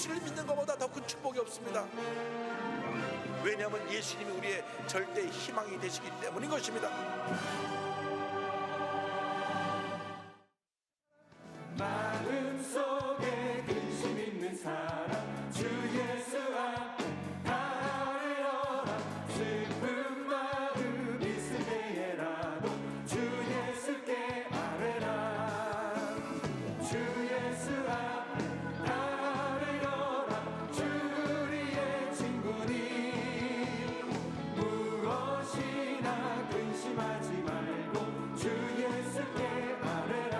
예수를 믿는 것보다 더 큰 축복이 없습니다. 왜냐하면 예수님이 우리의 절대 희망이 되시기 때문인 것입니다. 마음속에 근심 있는 사람 주 예수 앞에 나를 열어 슬픈 마음 있을 때에라도 주 예수께 아뢰라 주 예수 앞에 나를 열어 주 우리의 친구니 무엇이나 근심하지 말고 주 예수께 아뢰라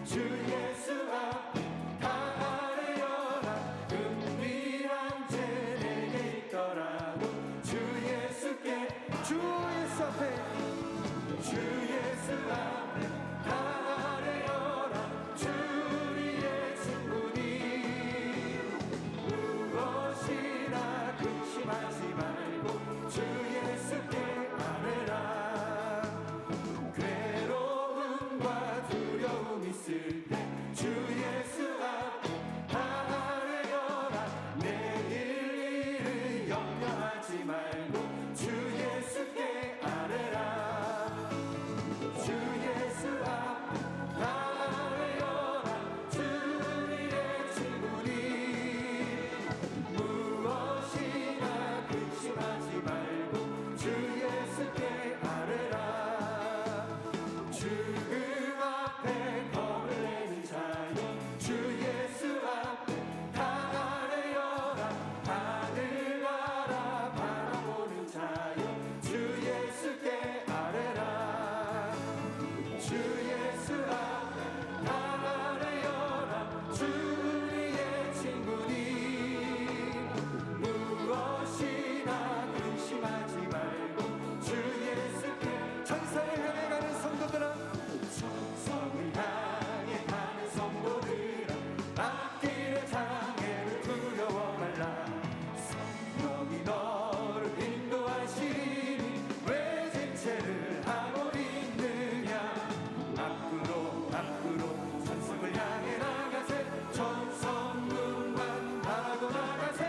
주 예수 앞에 아뢰어라 은밀한 죄 내게 있더라도 주 예수께 주 예수 앞에 아뢰어라 주 우리의 친구니 무엇이나 근심하지 말고 주 예수께 아뢰라 있을 때 주 예수 앞에 아뢰어라 내일 일을 염려하지 말고 주 예수께 아뢰라 주 예수 앞에 아뢰어라 주 우리의 친구니 무엇이나 근심하지 말고 주 예수께 아뢰라 죽음 앞에 주 예수 앞에 아뢰어라 하늘 바라 바라보는 자여 주 예수께 아뢰라 주 예수 앞에 아뢰어라 주 우리의 친구니 무엇이나 근심하지 말고 주 예수께 천사를 향해 가는 성도들아 천성을 향해 가는 성도들아 앞길의 장애를 두려워 말라 성령이 너를 인도하시니 왜 지체를 하고 있느냐 앞으로 천성을 향해 나가세 천성문만 바라고 나가세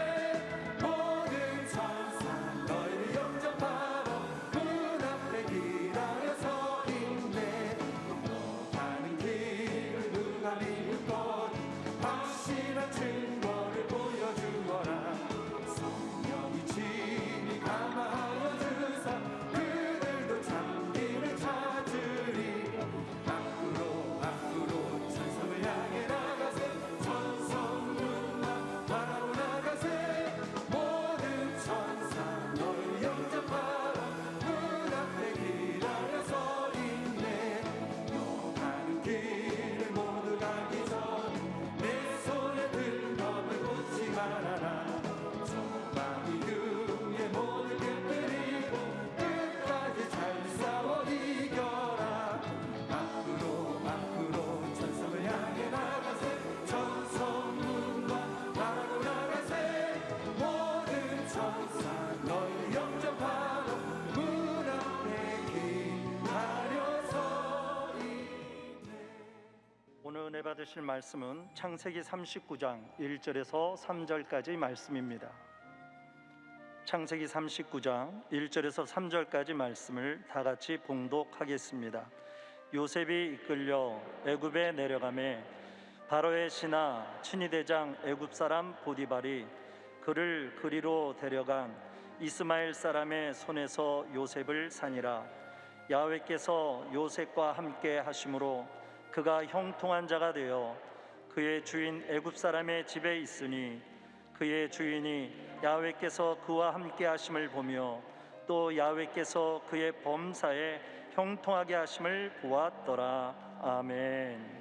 모든 천사 너희를 영접하러 문 앞에 기다려 서 있네 너 가는 길을 누가 믿거니 확실한 증거를 보여주어라 성령이 친히 감화하여 주사 그들도 참기를 찾으리 앞으로 천성을 향해 나가세 천성문만 바라고 나가세 모든 천사 너를 영접하러 문 앞에 기다려 서 있네 너 가는 길을 모두 가기 전 내 손에 든 검을 꽂지 말아라 저 마귀 등에 모든 깨뜨리고 끝까지 잘 싸워 이겨라 앞으로 천성을 향해 나가세 천성문만 바라고 나가세 모든 천사 너를 영접하러 문 앞에 기다려 서 있네. 오늘 은혜 받으실 말씀은 창세기 39장 1절에서 3절까지 말씀입니다. 창세기 39장 1절에서 3절까지 말씀을 다 같이 봉독하겠습니다. 요셉이 이끌려 애굽에 내려가매 바로의 신하 친위대장 애굽 사람 보디발이 그를 그리로 데려간 이스마엘 사람의 손에서 요셉을 산이라. 야훼께서 요셉과 함께 하심으로 그가 형통한 자가 되어 그의 주인 애굽 사람의 집에 있으니 그의 주인이 야훼께서 그와 함께 하심을 보며 또 야훼께서 그의 범사에 형통하게 하심을 보았더라. 아멘. 아멘.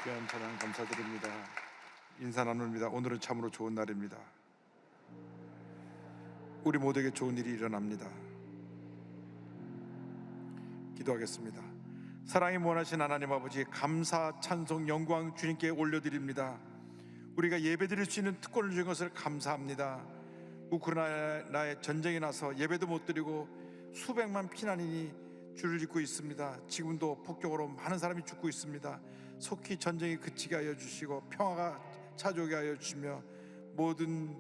귀한 찬양 감사드립니다. 인사 나눕니다. 오늘은 참으로 좋은 날입니다. 우리 모두에게 좋은 일이 일어납니다. 기도하겠습니다. 사랑이 무한하신 하나님 아버지, 감사, 찬송, 영광 주님께 올려드립니다. 우리가 예배드릴 수 있는 특권을 주신 것을 감사합니다. 우크라이나에 전쟁이 나서 예배도 못 드리고 수백만 피난인이 줄을 잇고 있습니다. 지금도 폭격으로 많은 사람이 죽고 있습니다. 속히 전쟁이 그치게 하여 주시고 평화가 찾아오게 하여 주시며 모든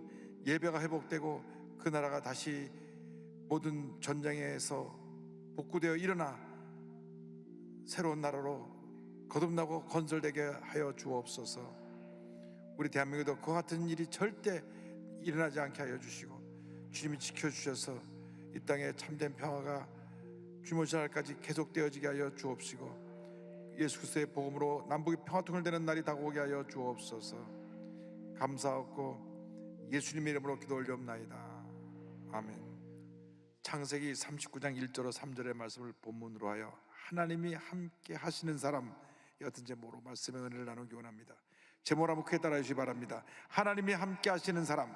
예배가 회복되고 그 나라가 다시 모든 전쟁에서 복구되어 일어나 새로운 나라로 거듭나고 건설되게 하여 주옵소서. 우리 대한민국도 그 같은 일이 절대 일어나지 않게 하여 주시고 주님이 지켜주셔서 이 땅에 참된 평화가 주무실 날까지 계속되어지게 하여 주옵시고 예수 그리스도의 복음으로 남북이 평화통일되는 날이 다가오게 하여 주옵소서. 감사하고 예수님의 이름으로 기도 올리옵나이다. 아멘. 창세기 39장 1절로 3절의 말씀을 본문으로 하여 하나님이 함께 하시는 사람이 어떤 제목으로 말씀의 은혜를 나누기 원합니다. 제목을 한번 크게 따라해 주시기 바랍니다. 하나님이 함께 하시는 사람.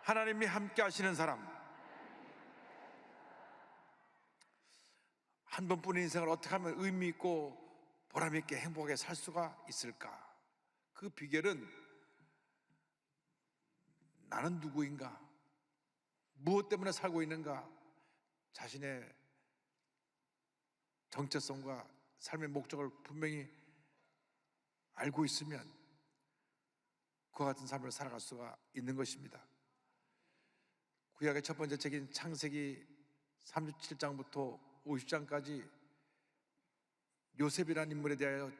하나님이 함께 하시는 사람. 한 번뿐인 인생을 어떻게 하면 의미 있고 보람 있게 행복하게 살 수가 있을까? 그 비결은 나는 누구인가? 무엇 때문에 살고 있는가? 자신의 정체성과 삶의 목적을 분명히 알고 있으면 그와 같은 삶을 살아갈 수가 있는 것입니다. 구약의 첫 번째 책인 창세기 37장부터 50장까지 요셉이라는 인물에 대하여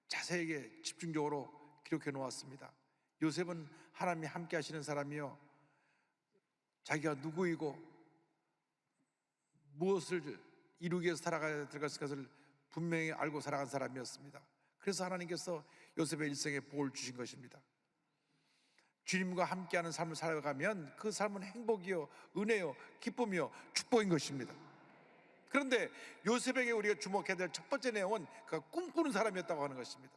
자세하게 집중적으로 기록해 놓았습니다. 요셉은 하나님이 함께 하시는 사람이요, 자기가 누구이고 무엇을 이루기 위해서 살아가야 될 것을 분명히 알고 살아간 사람이었습니다. 그래서 하나님께서 요셉의 일생에 복을 주신 것입니다. 주님과 함께하는 삶을 살아가면 그 삶은 행복이요, 은혜요, 기쁨이요, 축복인 것입니다. 그런데 요셉에게 우리가 주목해야 될 첫 번째 내용은 그가 꿈꾸는 사람이었다고 하는 것입니다.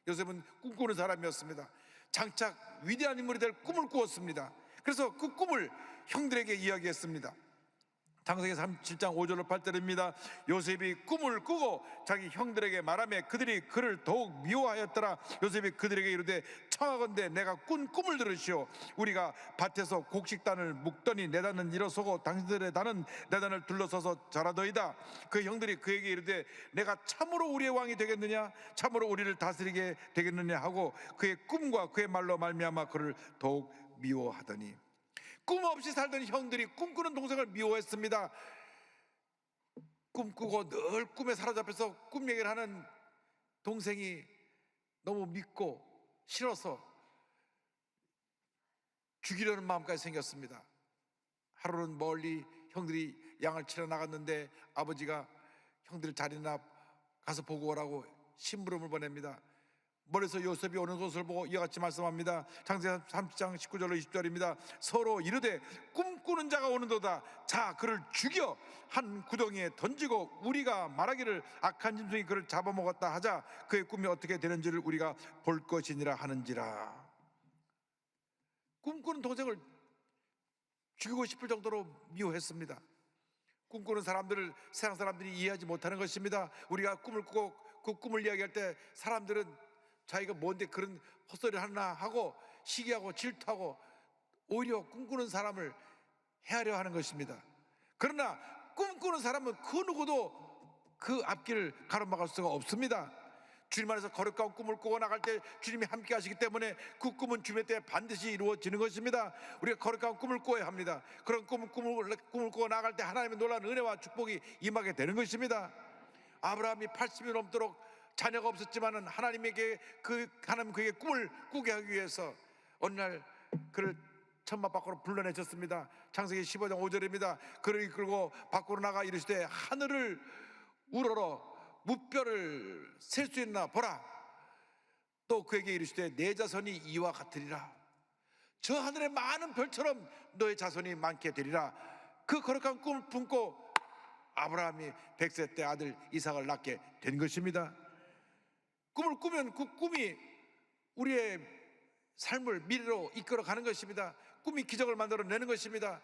요셉은 꿈꾸는 사람이었습니다. 장차 위대한 인물이 될 꿈을 꾸었습니다. 그래서 그 꿈을 형들에게 이야기했습니다. 창세기 37장 5절로 8절입니다. 요셉이 꿈을 꾸고 자기 형들에게 말하며 그들이 그를 더욱 미워하였더라. 요셉이 그들에게 이르되 청하건대 내가 꾼 꿈을 들으시오. 우리가 밭에서 곡식단을 묶더니 내 단은 일어서고 당신들의 단은 내 단을 둘러서서 자라더이다. 그 형들이 그에게 이르되 내가 참으로 우리의 왕이 되겠느냐, 참으로 우리를 다스리게 되겠느냐 하고 그의 꿈과 그의 말로 말미암아 그를 더욱 미워하더니, 꿈 없이 살던 형들이 꿈꾸는 동생을 미워했습니다. 꿈꾸고 늘 꿈에 사로잡혀서 꿈 얘기를 하는 동생이 너무 믿고 싫어서 죽이려는 마음까지 생겼습니다. 하루는 멀리 형들이 양을 치러 나갔는데 아버지가 형들 자리나 가서 보고 오라고 심부름을 보냅니다. 멀리서 요셉이 오는 것을 보고 이와 같이 말씀합니다. 창세기 30장 19절로 20절입니다. 서로 이르되 꿈꾸는 자가 오는도다. 자, 그를 죽여 한 구덩이에 던지고 우리가 말하기를 악한 짐승이 그를 잡아먹었다 하자. 그의 꿈이 어떻게 되는지를 우리가 볼 것이니라 하는지라. 꿈꾸는 동생을 죽이고 싶을 정도로 미워했습니다. 꿈꾸는 사람들을 세상 사람들이 이해하지 못하는 것입니다. 우리가 꿈을 꾸고 그 꿈을 이야기할 때 사람들은 자기가 뭔데 그런 헛소리를 하나 하고 시기하고 질투하고 오히려 꿈꾸는 사람을 헤아려 하는 것입니다. 그러나 꿈꾸는 사람은 그 누구도 그 앞길을 가로막을 수가 없습니다. 주님 안에서 거룩한 꿈을 꾸고 나갈 때 주님이 함께 하시기 때문에 그 꿈은 주님의 때에 반드시 이루어지는 것입니다. 우리가 거룩한 꿈을 꾸어야 합니다. 그런 꿈을 꾸고 나갈 때 하나님의 놀라운 은혜와 축복이 임하게 되는 것입니다. 아브라함이 80이 넘도록 자녀가 없었지만은 하나님에게 하나님 그에게 꿈을 꾸게 하기 위해서 어느 날 그를 천막 밖으로 불러내셨습니다. 창세기 15장 5절입니다. 그를 이끌고 밖으로 나가 이르시되 하늘을 우러러 무뼈를 셀 수 있나 보라. 또 그에게 이르시되 내 자손이 이와 같으리라. 저 하늘의 많은 별처럼 너의 자손이 많게 되리라. 그 거룩한 꿈을 품고 아브라함이 100세 때 아들 이삭을 낳게 된 것입니다. 꿈을 꾸면 그 꿈이 우리의 삶을 미래로 이끌어가는 것입니다. 꿈이 기적을 만들어내는 것입니다.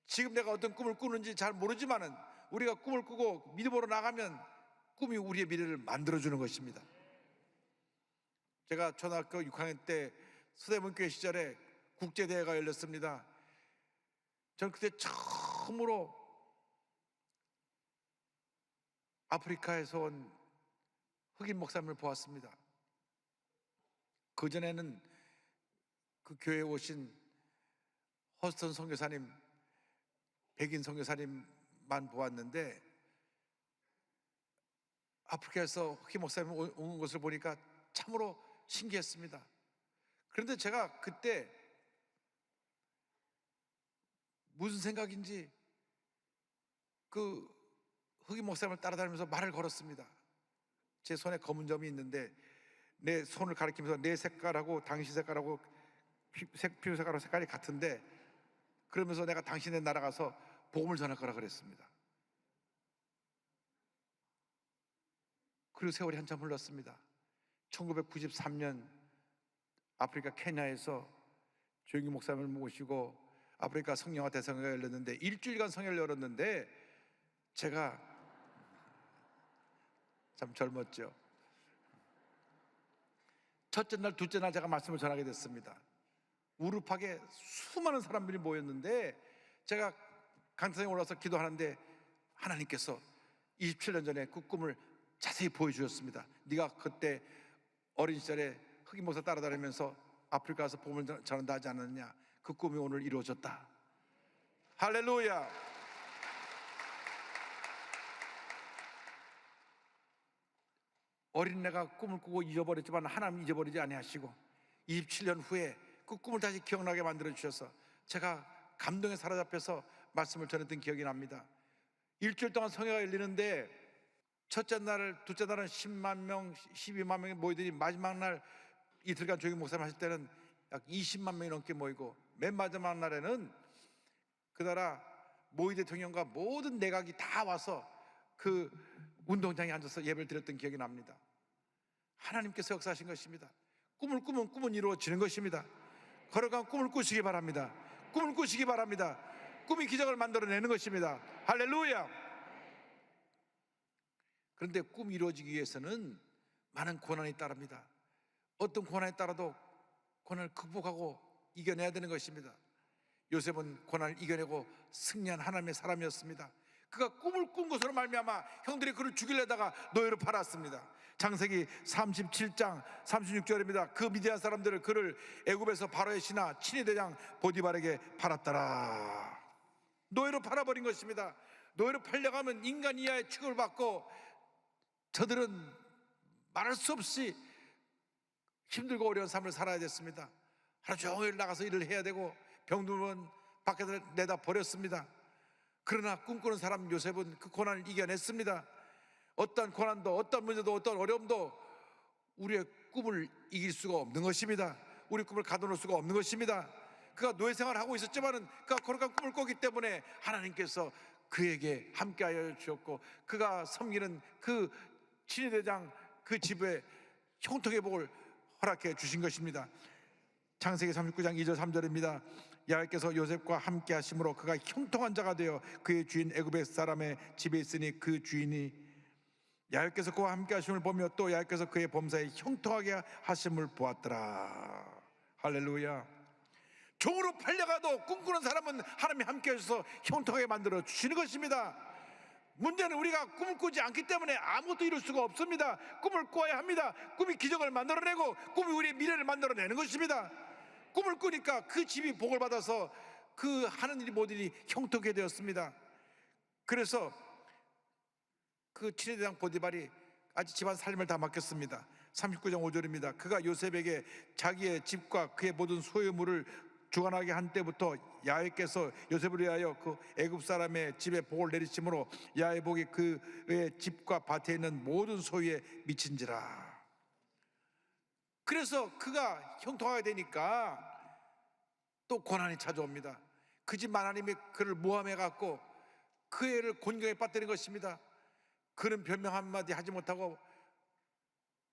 지금 내가 어떤 꿈을 꾸는지 잘 모르지만은 우리가 꿈을 꾸고 믿음으로 나가면 꿈이 우리의 미래를 만들어주는 것입니다. 제가 초등학교 6학년 때 서대문교회 시절에 국제대회가 열렸습니다. 저는 그때 처음으로 아프리카에서 온 흑인 목사님을 보았습니다. 그전에는 그 교회에 오신 허스턴 선교사님, 백인 선교사님만 보았는데 아프리카에서 흑인 목사님 온 것을 보니까 참으로 신기했습니다. 그런데 제가 그때 무슨 생각인지 그 흑인 목사님을 따라다니면서 말을 걸었습니다. 제 손에 검은 점이 있는데 내 손을 가리키면서 내 색깔하고 당신 색깔하고 피부 색깔하고 색깔이 같은데, 그러면서 내가 당신의 나라 가서 복음을 전할 거라 그랬습니다. 그리고 세월이 한참 흘렀습니다. 1993년 아프리카 케냐에서 조영기 목사님을 모시고 아프리카 성령화 대성회가 열렸는데 일주일간 성회를 열었는데 제가 참 젊었죠. 첫째 날, 둘째 날 제가 말씀을 전하게 됐습니다. 우르파게 수많은 사람들이 모였는데 제가 강단에 올라서 기도하는데 하나님께서 27년 전에 그 꿈을 자세히 보여주셨습니다. 네가 그때 어린 시절에 흑인 목사 따라다니면서 아프리카 가서 복음을 전한다 하지 않았느냐? 그 꿈이 오늘 이루어졌다. 할렐루야. 어린애가 꿈을 꾸고 잊어버렸지만 하나님 잊어버리지 아니하시고 27년 후에 그 꿈을 다시 기억나게 만들어 주셔서 제가 감동에 사로잡혀서 말씀을 전했던 기억이 납니다. 일주일 동안 성회가 열리는데 첫째 날, 둘째 날은 10만 명, 12만 명이 모이더니 마지막 날 이틀간 조기 목사님 하실 때는 약 20만 명이 넘게 모이고 맨 마지막 날에는 그 나라 모이 대통령과 모든 내각이 다 와서 그 운동장에 앉아서 예배를 드렸던 기억이 납니다. 하나님께서 역사하신 것입니다. 꿈을 꾸면 꿈은 이루어지는 것입니다. 걸어간 꿈을 꾸시기 바랍니다. 꿈을 꾸시기 바랍니다. 꿈이 기적을 만들어내는 것입니다. 할렐루야. 그런데 꿈이 이루어지기 위해서는 많은 고난이 따릅니다. 어떤 고난이 따라도 고난을 극복하고 이겨내야 되는 것입니다. 요셉은 고난을 이겨내고 승리한 하나님의 사람이었습니다. 그가 꿈을 꾼 것으로 말미암아 형들이 그를 죽이려다가 노예로 팔았습니다. 창세기 37장 36절입니다. 그 미디안 사람들을 그를 애굽에서 바로의 신하 친위 대장 보디발에게 팔았더라. 노예로 팔아버린 것입니다. 노예로 팔려가면 인간 이하의 취급을 받고 저들은 말할 수 없이 힘들고 어려운 삶을 살아야 됐습니다. 하루 종일 나가서 일을 해야 되고 병들면 밖에서 내다 버렸습니다. 그러나 꿈꾸는 사람 요셉은 그 고난을 이겨냈습니다. 어떤 고난도, 어떤 문제도, 어떤 어려움도 우리의 꿈을 이길 수가 없는 것입니다. 우리 꿈을 가둬놓을 수가 없는 것입니다. 그가 노예 생활을 하고 있었지만은 그가 거룩한 꿈을 꿨기 때문에 하나님께서 그에게 함께하여 주셨고 그가 섬기는 그 친위대장 그 집에 형통의 복을 허락해 주신 것입니다. 창세기 39장 2절 3절입니다. 야훼께서 요셉과 함께 하심으로 그가 형통한 자가 되어 그의 주인 애굽의 사람의 집에 있으니 그 주인이 야훼께서 그와 함께 하심을 보며 또 야훼께서 그의 범사에 형통하게 하심을 보았더라. 할렐루야. 종으로 팔려가도 꿈꾸는 사람은 하나님이 함께 하셔서 형통하게 만들어 주시는 것입니다. 문제는 우리가 꿈을 꾸지 않기 때문에 아무것도 이룰 수가 없습니다. 꿈을 꿔야 합니다. 꿈이 기적을 만들어내고 꿈이 우리의 미래를 만들어내는 것입니다. 꿈을 꾸니까 그 집이 복을 받아서 그 하는 일이 모든 일이 형통하게 되었습니다. 그래서 그 친위대장 보디발이 아직 집안 살림을 다 맡겼습니다. 39장 5절입니다. 그가 요셉에게 자기의 집과 그의 모든 소유물을 주관하게 한 때부터 야훼께서 요셉을 위하여 그 애굽 사람의 집에 복을 내리심으로 야훼 복이 그의 집과 밭에 있는 모든 소유에 미친지라. 그래서 그가 형통하게 되니까 또 고난이 찾아옵니다. 그 집 하나님이 그를 모함해 갖고 그 애를 곤경에 빠뜨린 것입니다. 그는 변명 한마디 하지 못하고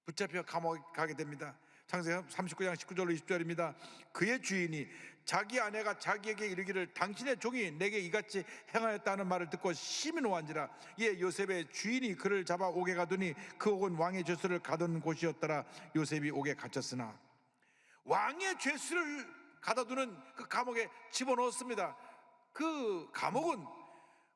붙잡혀 감옥에 가게 됩니다. 창세기 39장 19절로 20절입니다. 그의 주인이 자기 아내가 자기에게 이르기를 당신의 종이 내게 이같이 행하였다는 말을 듣고 심히 노한지라. 이에 요셉의 주인이 그를 잡아 옥에 가두니 그 옥은 왕의 죄수를 가둔 곳이었더라. 요셉이 옥에 갇혔으나 왕의 죄수를 가둬두는 그 감옥에 집어넣었습니다. 그 감옥은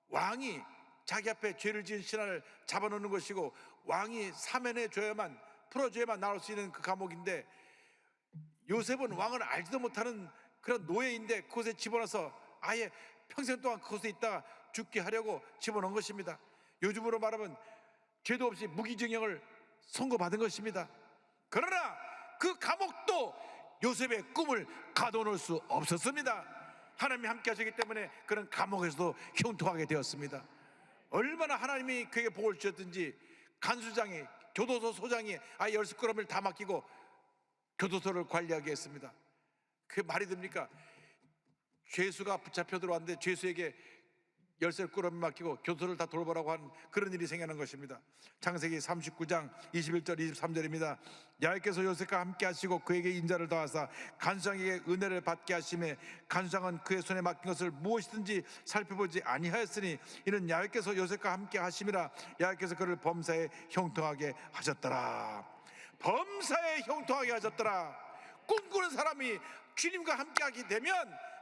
왕이 자기 앞에 죄를 지은 신하를 잡아놓는 것이고 왕이 사면해줘야만, 풀어줘야만 나올 수 있는 그 감옥인데, 요셉은 왕을 알지도 못하는 그런 노예인데 그곳에 집어넣어서 아예 평생 동안 그곳에 있다가 죽게 하려고 집어넣은 것입니다. 요즘으로 말하면 죄도 없이 무기징역을 선고받은 것입니다. 그러나 그 감옥도 요셉의 꿈을 가둬놓을 수 없었습니다. 하나님이 함께 하시기 때문에 그런 감옥에서도 형통하게 되었습니다. 얼마나 하나님이 그에게 복을 주셨든지 간수장이, 교도소 소장이 아예 열쇠꾸러미를 다 맡기고 교도소를 관리하게 했습니다. 그게 말이 됩니까? 죄수가 붙잡혀 들어왔는데 죄수에게 열쇠꾸러미 맡기고 교도소를 다 돌보라고 하는 그런 일이 생기는 것입니다. 창세기 39장 21절 23절입니다. 야훼께서 요셉과 함께 하시고 그에게 인자를 더하사 간수장에게 은혜를 받게 하심에 간수장은 그의 손에 맡긴 것을 무엇이든지 살펴보지 아니하였으니 이는 야훼께서 요셉과 함께 하심이라. 야훼께서 그를 범사에 형통하게 하셨더라. 범사에 형통하게 하셨더라. 꿈꾸는 사람이 주님과 함께 하게 되면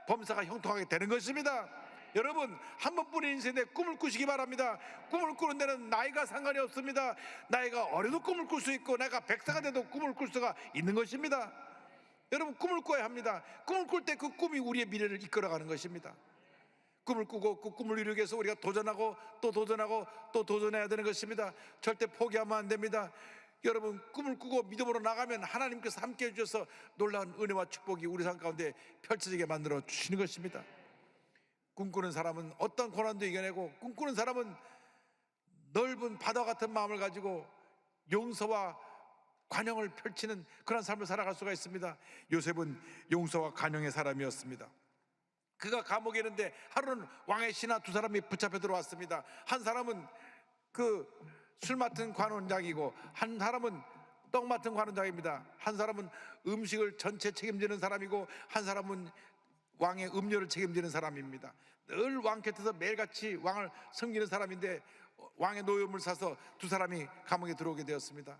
범사가 형통하게 되는 것입니다. 여러분, 한 번뿐인 인생에 꿈을 꾸시기 바랍니다. 꿈을 꾸는 데는 나이가 상관이 없습니다. 나이가 어려도 꿈을 꿀 수 있고 내가 백사가 돼도 꿈을 꿀 수가 있는 것입니다. 여러분, 꿈을 꿔야 합니다. 꿈을 꿀 때 그 꿈이 우리의 미래를 이끌어가는 것입니다. 꿈을 꾸고 그 꿈을 이루기 위해서 우리가 도전하고 또 도전하고 또 도전해야 되는 것입니다. 절대 포기하면 안 됩니다. 여러분, 꿈을 꾸고 믿음으로 나가면 하나님께서 함께 해주셔서 놀라운 은혜와 축복이 우리 삶 가운데 펼쳐지게 만들어 주시는 것입니다. 꿈꾸는 사람은 어떤 고난도 이겨내고, 꿈꾸는 사람은 넓은 바다 같은 마음을 가지고 용서와 관용을 펼치는 그런 삶을 살아갈 수가 있습니다. 요셉은 용서와 관용의 사람이었습니다. 그가 감옥에 있는데 하루는 왕의 신하 두 사람이 붙잡혀 들어왔습니다. 한 사람은 그 술 맡은 관원장이고 한 사람은 떡 맡은 관원장입니다. 한 사람은 음식을 전체 책임지는 사람이고 한 사람은 왕의 음료를 책임지는 사람입니다. 늘 왕 곁에서 매일같이 왕을 섬기는 사람인데 왕의 노여움을 사서 두 사람이 감옥에 들어오게 되었습니다.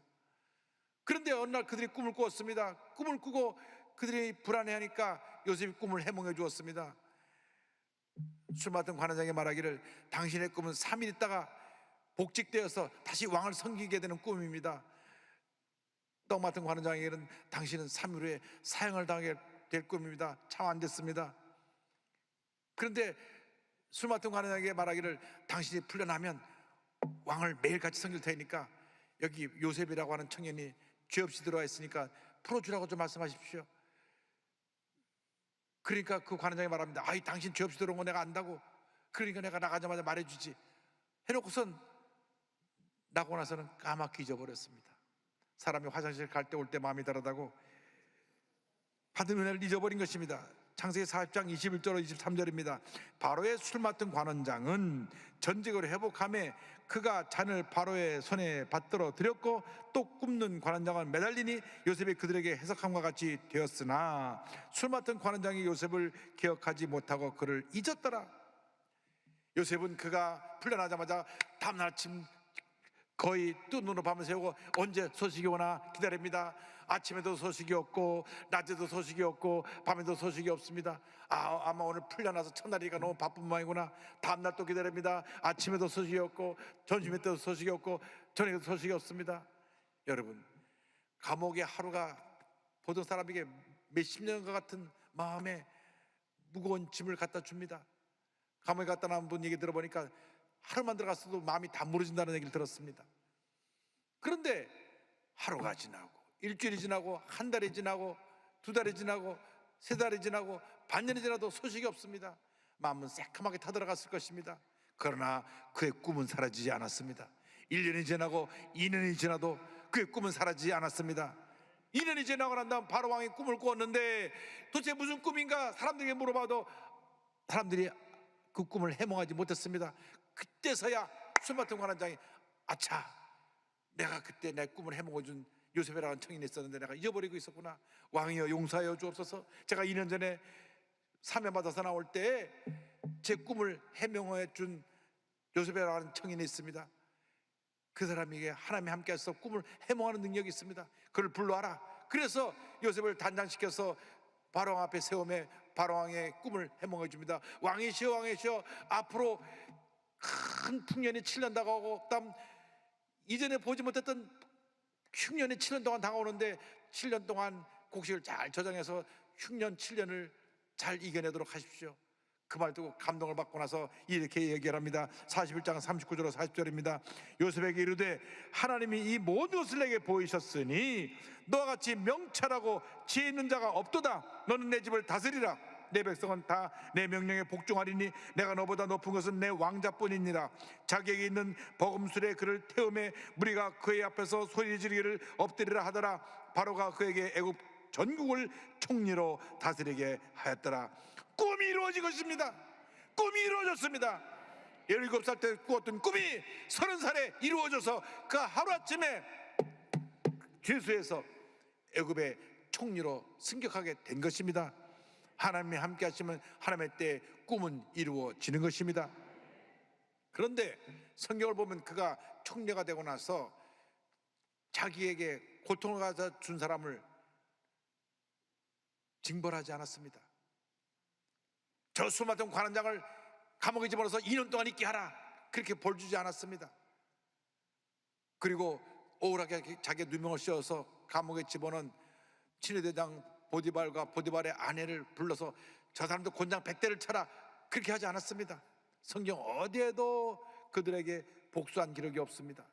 그런데 어느 날 그들이 꿈을 꾸었습니다. 꿈을 꾸고 그들이 불안해하니까 요셉이 꿈을 해몽해 주었습니다. 술 맡은 관원장이 말하기를 당신의 꿈은 3일 있다가 복직되어서 다시 왕을 섬기게 되는 꿈입니다. 떡 맡은 관원장에게는 당신은 3일 후에 사형을 당하게 될 꿈입니다. 참 안 됐습니다. 그런데 술 맡은 관원장에게 말하기를 당신이 풀려나면 왕을 매일같이 섬길 테니까 여기 요셉이라고 하는 청년이 죄 없이 들어와 있으니까 풀어주라고 좀 말씀하십시오. 그러니까 그 관원장이 말합니다. 아이, 당신 죄 없이 들어온 거 내가 안다고. 그러니까 내가 나가자마자 말해주지. 해놓고선 나고 나서는 까맣게 잊어버렸습니다. 사람이 화장실 갈 때 올 때 마음이 다르다고 받은 은혜를 잊어버린 것입니다. 창세기 40장 21절 23절입니다. 바로의 술 맡은 관원장은 전직을 회복하며 그가 잔을 바로의 손에 받들어 드렸고 또 굽는 관원장은 매달리니 요셉이 그들에게 해석함과 같이 되었으나 술 맡은 관원장이 요셉을 기억하지 못하고 그를 잊었더라. 요셉은 그가 풀려나자마자 다음날 아침 거의 뜬 눈으로 밤을 새우고 언제 소식이 오나 기다립니다. 아침에도 소식이 없고 낮에도 소식이 없고 밤에도 소식이 없습니다. 아마 오늘 풀려나서 첫날이니까 너무 바쁜 모양이구나. 다음날 또 기다립니다. 아침에도 소식이 없고 점심에 때도 소식이 없고 저녁에도 소식이 없습니다. 여러분, 감옥의 하루가 보통 사람에게 몇십 년과 같은 마음에 무거운 짐을 갖다 줍니다. 감옥에 갖다 놓은 분 얘기 들어보니까 하루만 들어갔어도 마음이 다 무너진다는 얘기를 들었습니다. 그런데 하루가 지나고 일주일이 지나고 한 달이 지나고 두 달이 지나고 세 달이 지나고 반년이 지나도 소식이 없습니다. 마음은 새카맣게 타들어갔을 것입니다. 그러나 그의 꿈은 사라지지 않았습니다. 1년이 지나고 2년이 지나도 그의 꿈은 사라지지 않았습니다. 2년이 지나고 난 다음 바로 왕이 꿈을 꾸었는데 도대체 무슨 꿈인가 사람들에게 물어봐도 사람들이 그 꿈을 해몽하지 못했습니다. 그때서야 술 맡은 관원장이 아차, 내가 그때 내 꿈을 해몽해준 요셉이라는 청인이 있었는데 내가 잊어버리고 있었구나. 왕이여 용서하여 주옵소서. 제가 2년 전에 사면받아서 나올 때 제 꿈을 해명해 준 요셉이라는 청인이 있습니다. 그 사람에게 하나님이 함께해서 꿈을 해몽하는 능력이 있습니다. 그를 불러와라. 그래서 요셉을 단장시켜서 바로왕 앞에 세우며 바로왕의 꿈을 해몽해 줍니다. 왕이시여 왕이시여, 앞으로 큰 풍년이 7년 다가오고 그다음 이전에 보지 못했던 흉년이 7년 동안 다가오는데 7년 동안 곡식을 잘 저장해서 흉년 7년을 잘 이겨내도록 하십시오. 그 말 듣고 감동을 받고 나서 이렇게 얘기를 합니다. 41장 39절로 40절입니다. 요셉에게 이르되 하나님이 이 모든 것을 내게 보이셨으니 너와 같이 명철하고 지혜 있는 자가 없도다. 너는 내 집을 다스리라. 내 백성은 다 내 명령에 복종하리니 내가 너보다 높은 것은 내 왕자뿐이니라. 자기에게 있는 버금술에 그를 태우매 무리가 그의 앞에서 소리 지르기를 엎드리라 하더라. 바로가 그에게 애굽 전국을 총리로 다스리게 하였더라. 꿈이 이루어진 것입니다. 꿈이 이루어졌습니다. 17살 때 꾸었던 꿈이 30살에 이루어져서 그 하루아침에 죄수에서 애굽의 총리로 승격하게 된 것입니다. 하나님이 함께 하시면 하나님의 때에 꿈은 이루어지는 것입니다. 그런데 성경을 보면 그가 총리가 되고 나서 자기에게 고통을 가져 준 사람을 징벌하지 않았습니다. 저 수많은 관원장을 감옥에 집어넣어서 2년 동안 있게 하라, 그렇게 벌 주지 않았습니다. 그리고 억울하게 자기의 누명을 씌워서 감옥에 집어넣은 친위대장 보디발과 보디발의 아내를 불러서 저 사람도 곤장 100대를 쳐라, 그렇게 하지 않았습니다. 성경 어디에도 그들에게 복수한 기록이 없습니다.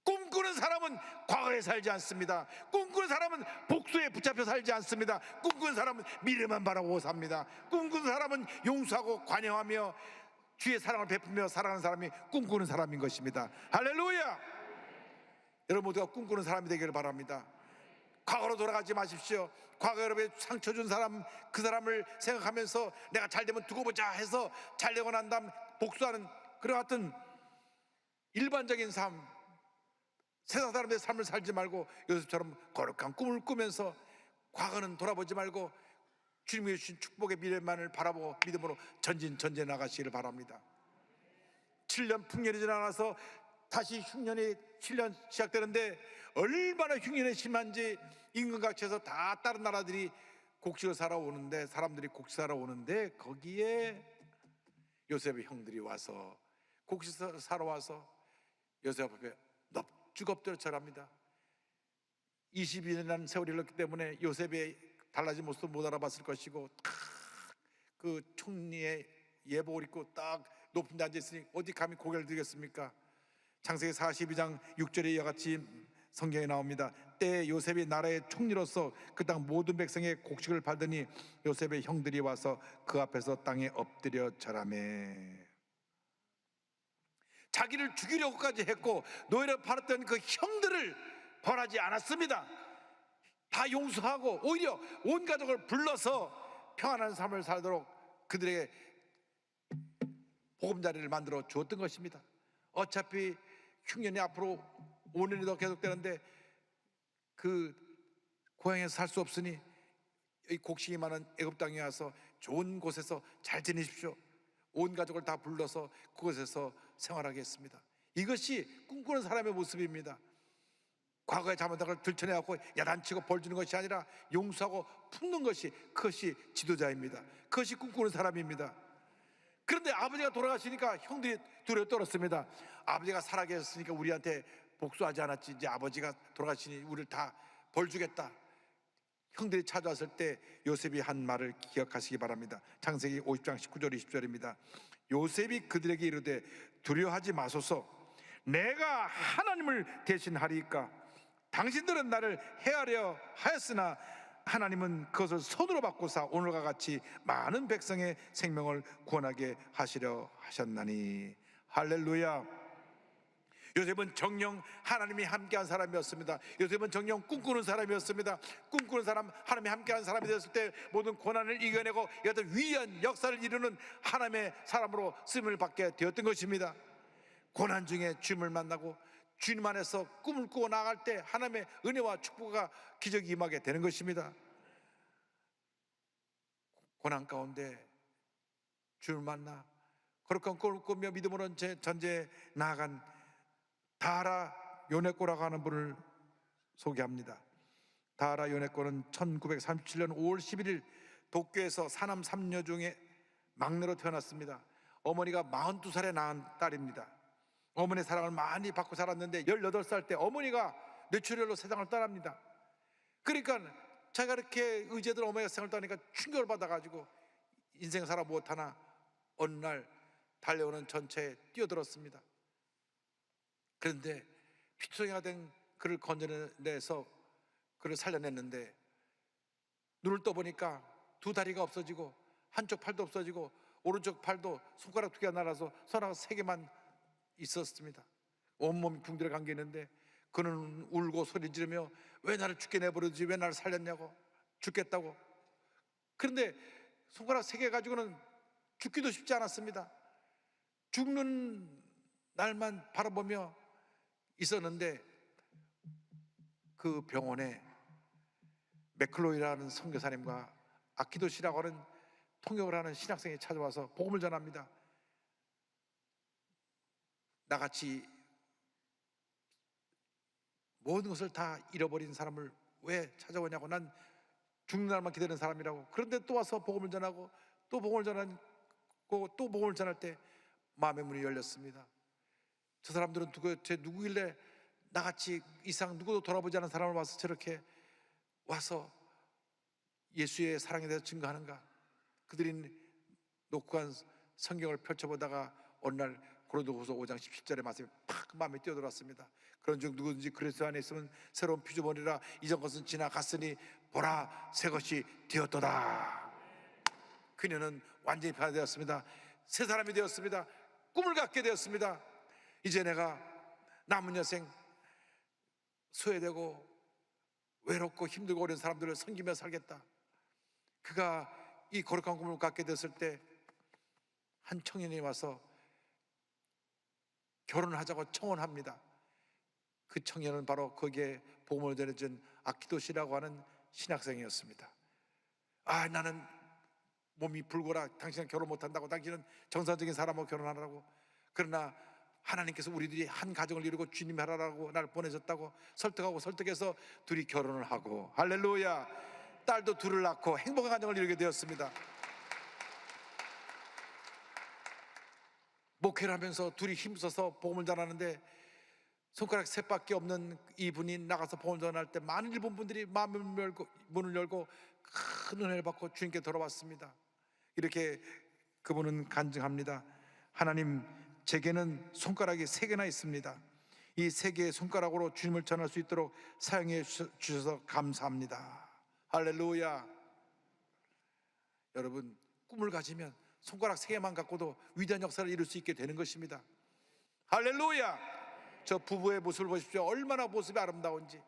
꿈꾸는 사람은 과거에 살지 않습니다. 꿈꾸는 사람은 복수에 붙잡혀 살지 않습니다. 꿈꾸는 사람은 미래만 바라보고 삽니다. 꿈꾸는 사람은 용서하고 관여하며 주의 사랑을 베풀며 살아가는 사람이 꿈꾸는 사람인 것입니다. 할렐루야! 여러분 모두가 꿈꾸는 사람이 되기를 바랍니다. 과거로 돌아가지 마십시오. 과거 여러분의 상처 준 사람, 그 사람을 생각하면서 내가 잘 되면 두고 보자 해서 잘 되고 난 다음 복수하는 그런 같은 일반적인 삶, 세상 사람들의 삶을 살지 말고 요셉처럼 거룩한 꿈을 꾸면서 과거는 돌아보지 말고 주님이 주신 축복의 미래만을 바라보고 믿음으로 전진전진해 나가시기를 바랍니다. 7년 풍년이 지나가서 다시 흉년이 7년 시작되는데 얼마나 흉년이 심한지 임금각처에서 다 다른 나라들이 곡식을 사러 오는데, 사람들이 곡식 사러 오는데 거기에 요셉의 형들이 와서 곡식 사러 와서 요셉 앞에 넙죽 엎드려 절합니다. 22년이라는 세월이 흘렀기 때문에 요셉의 달라진 모습을 못 알아봤을 것이고, 그 총리의 예복을 입고 딱 높은 데 앉아있으니 어디 감히 고개를 들겠습니까? 창세기 42장 6절에 이와 같이 성경에 나옵니다. 때에 요셉이 나라의 총리로서 그 땅 모든 백성의 곡식을 받으니 요셉의 형들이 와서 그 앞에서 땅에 엎드려 절하매. 자기를 죽이려고까지 했고 노예로 팔았던 그 형들을 벌하지 않았습니다. 다 용서하고 오히려 온 가족을 불러서 평안한 삶을 살도록 그들에게 보금자리를 만들어 주었던 것입니다. 어차피 흉년이 앞으로 5년이 더 계속되는데 그 고향에서 살 수 없으니 이 곡식이 많은 애굽 땅에 와서 좋은 곳에서 잘 지내십시오. 온 가족을 다 불러서 그곳에서 생활하게 했습니다. 이것이 꿈꾸는 사람의 모습입니다. 과거의 잘못한 걸 들춰내갖고 야단치고 벌주는 것이 아니라 용서하고 품는 것이, 그것이 지도자입니다. 그것이 꿈꾸는 사람입니다. 그런데 아버지가 돌아가시니까 형들이 두려워 떨었습니다. 아버지가 살아계셨으니까 우리한테 복수하지 않았지, 이제 아버지가 돌아가시니 우리를 다 벌주겠다. 형들이 찾아왔을 때 요셉이 한 말을 기억하시기 바랍니다. 창세기 50장 19절 20절입니다. 요셉이 그들에게 이르되 두려워하지 마소서, 내가 하나님을 대신하리이까. 당신들은 나를 해하려 하였으나 하나님은 그것을 손으로 바꾸사 오늘과 같이 많은 백성의 생명을 구원하게 하시려 하셨나니. 할렐루야. 요셉은 정녕 하나님이 함께한 사람이었습니다. 요셉은 정녕 꿈꾸는 사람이었습니다. 꿈꾸는 사람, 하나님이 함께한 사람이 되었을 때 모든 고난을 이겨내고 어떤 위대한 역사를 이루는 하나님의 사람으로 쓰임을 받게 되었던 것입니다. 고난 중에 주님을 만나고 주님 안에서 꿈을 꾸고 나갈 때 하나님의 은혜와 축복과 기적이 임하게 되는 것입니다. 고난 가운데 주를 만나 거룩한 꿈을 꾸며 믿음으로 전제에 나아간 다하라 요네코라고 하는 분을 소개합니다. 다하라 요네코는 1937년 5월 11일 도쿄에서 사남 3녀 중에 막내로 태어났습니다. 어머니가 42살에 낳은 딸입니다. 어머니의 사랑을 많이 받고 자랐는데 18살 때 어머니가 뇌출혈로 세상을 떠납니다. 그러니까 자기가 이렇게 의지하던 어머니가 세상을 떠나니까 충격을 받아가지고 인생 살아 못하나 어느 날 달려오는 전차에 뛰어들었습니다. 그런데 피투성이가 된 그를 건져내서 그를 살려냈는데 눈을 떠보니까 두 다리가 없어지고 한쪽 팔도 없어지고 오른쪽 팔도 손가락 2개가 날아서 손가락 3개만 있었습니다. 온몸이 붕대를 감기는데 그는 울고 소리 지르며 왜 나를 죽게 내버려두지, 왜 나를 살렸냐고, 죽겠다고. 그런데 손가락 3개 가지고는 죽기도 쉽지 않았습니다. 죽는 날만 바라보며 있었는데 그 병원에 맥클로이라는 선교사님과 아키도시라고 하는 통역을 하는 신학생이 찾아와서 복음을 전합니다. 나같이 모든 것을 다 잃어버린 사람을 왜 찾아오냐고, 난 죽는 날만 기다리는 사람이라고. 그런데 또 와서 복음을 전하고 또 복음을 전하고 또 복음을 전할 때 마음의 문이 열렸습니다. 저 사람들은 누구길래 나같이 이상 누구도 돌아보지 않은 사람을 와서 저렇게 와서 예수의 사랑에 대해서 증거하는가. 그들이 놓고 간 성경을 펼쳐보다가 어느 날 고린도후서 5장 17절의 말씀이 팍 마음에 뛰어들었습니다. 그런즉 누구든지 그리스도 안에 있으면 새로운 피조물이라, 이전 것은 지나갔으니 보라 새 것이 되었도다. 그녀는 완전히 변화되었습니다. 새 사람이 되었습니다. 꿈을 갖게 되었습니다. 이제 내가 남은 여생 소외되고 외롭고 힘들고 어려운 사람들을 섬기며 살겠다. 그가 이 거룩한 꿈을 갖게 됐을 때 한 청년이 와서 결혼을 하자고 청혼합니다. 그 청년은 바로 거기에 복음을 전해준 아키도시라고 하는 신학생이었습니다. 아, 나는 몸이 불고라, 당신은 결혼 못한다고, 당신은 정상적인 사람하고 결혼하라고. 그러나 하나님께서 우리들이 한 가정을 이루고 주님이 하라고 날 보내셨다고 설득하고 설득해서 둘이 결혼을 하고, 할렐루야, 딸도 둘을 낳고 행복한 가정을 이루게 되었습니다. 목회를 하면서 둘이 힘써서 복음을 전하는데 손가락 3밖에 없는 이분이 나가서 복음을 전할 때 많은 일본 분들이 마음의 문을 열고 큰 은혜를 받고 주님께 돌아왔습니다. 이렇게 그분은 간증합니다. 하나님, 제게는 손가락이 3개나 있습니다. 이 3개의 손가락으로 주님을 전할 수 있도록 사용해 주셔서 감사합니다. 할렐루야. 여러분, 꿈을 가지면 손가락 3개만 갖고도 위대한 역사를 이룰 수 있게 되는 것입니다. 할렐루야. 저 부부의 모습을 보십시오. 얼마나 모습이 아름다운지.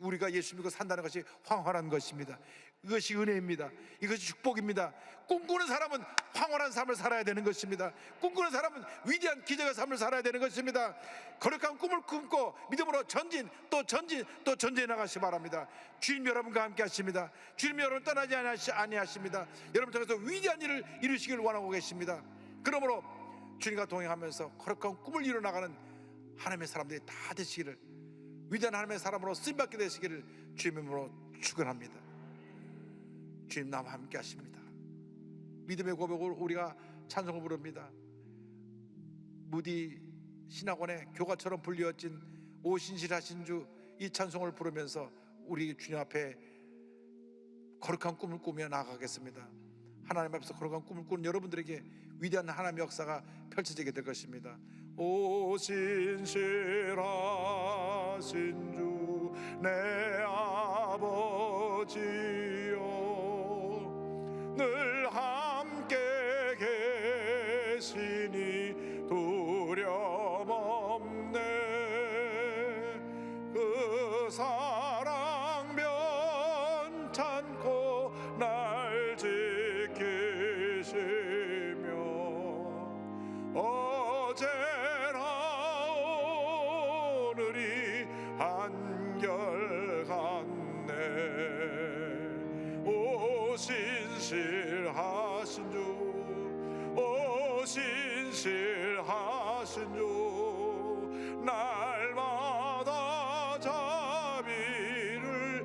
우리가 예수 믿고 산다는 것이 황홀한 것입니다. 이것이 은혜입니다. 이것이 축복입니다. 꿈꾸는 사람은 황홀한 삶을 살아야 되는 것입니다. 꿈꾸는 사람은 위대한 기적의 삶을 살아야 되는 것입니다. 거룩한 꿈을 꿈고 믿음으로 전진 또 전진 또 전진해 나가시 바랍니다. 주님 여러분과 함께 하십니다. 주님 여러분 떠나지 아니하십니다. 여러분 통해서 위대한 일을 이루시길 원하고 계십니다. 그러므로 주님과 동행하면서 거룩한 꿈을 이루어 나가는 하나님의 사람들이 다 되시기를, 위대한 하나님의 사람으로 쓰임받게 되시기를 주님의 이름으로 축원합니다. 주님 나와 함께 하십니다. 믿음의 고백을 우리가 찬송을 부릅니다. 무디 신학원의 교가처럼 불리어진 오신실하신 주, 이 찬송을 부르면서 우리 주님 앞에 거룩한 꿈을 꾸며 나아가겠습니다. 하나님 앞에서 거룩한 꿈을 꾸는 여러분들에게 위대한 하나님의 역사가 펼쳐지게 될 것입니다. 오신실하신 주 내 아버지여, 늘 함께 계시니 두려움 없네. 그 사랑 변찮고 날 지키시며 어제나 하신 주 날마다 자비를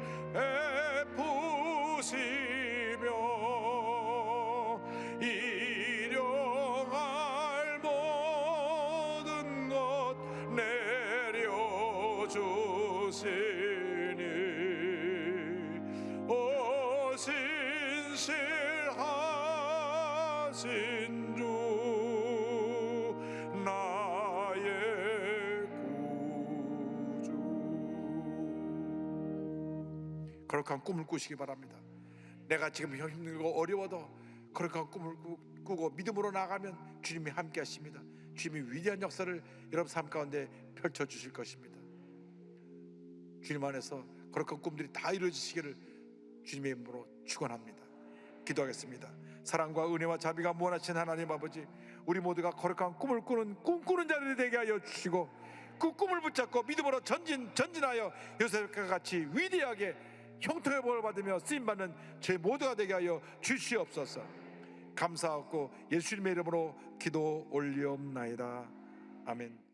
베푸시며 일용할 모든 것 내려주시니 오 신실하신 주 나의 구주. 거룩한 꿈을 꾸시기 바랍니다. 내가 지금 힘들고 어려워도 거룩한 꿈을 꾸고 믿음으로 나가면 주님이 함께 하십니다. 주님이 위대한 역사를 여러분 삶 가운데 펼쳐주실 것입니다. 주님 안에서 거룩한 꿈들이 다 이루어지시기를 주님의 이름으로 축원합니다. 기도하겠습니다. 사랑과 은혜와 자비가 무한하신 하나님 아버지, 우리 모두가 거룩한 꿈을 꿈꾸는 자들이 되게 하여 주시고 그 꿈을 붙잡고 믿음으로 전진하여 요셉과 같이 위대하게 형통의 복을 받으며 쓰임받는 저희 모두가 되게 하여 주시옵소서. 감사하고 예수님의 이름으로 기도 올리옵나이다. 아멘.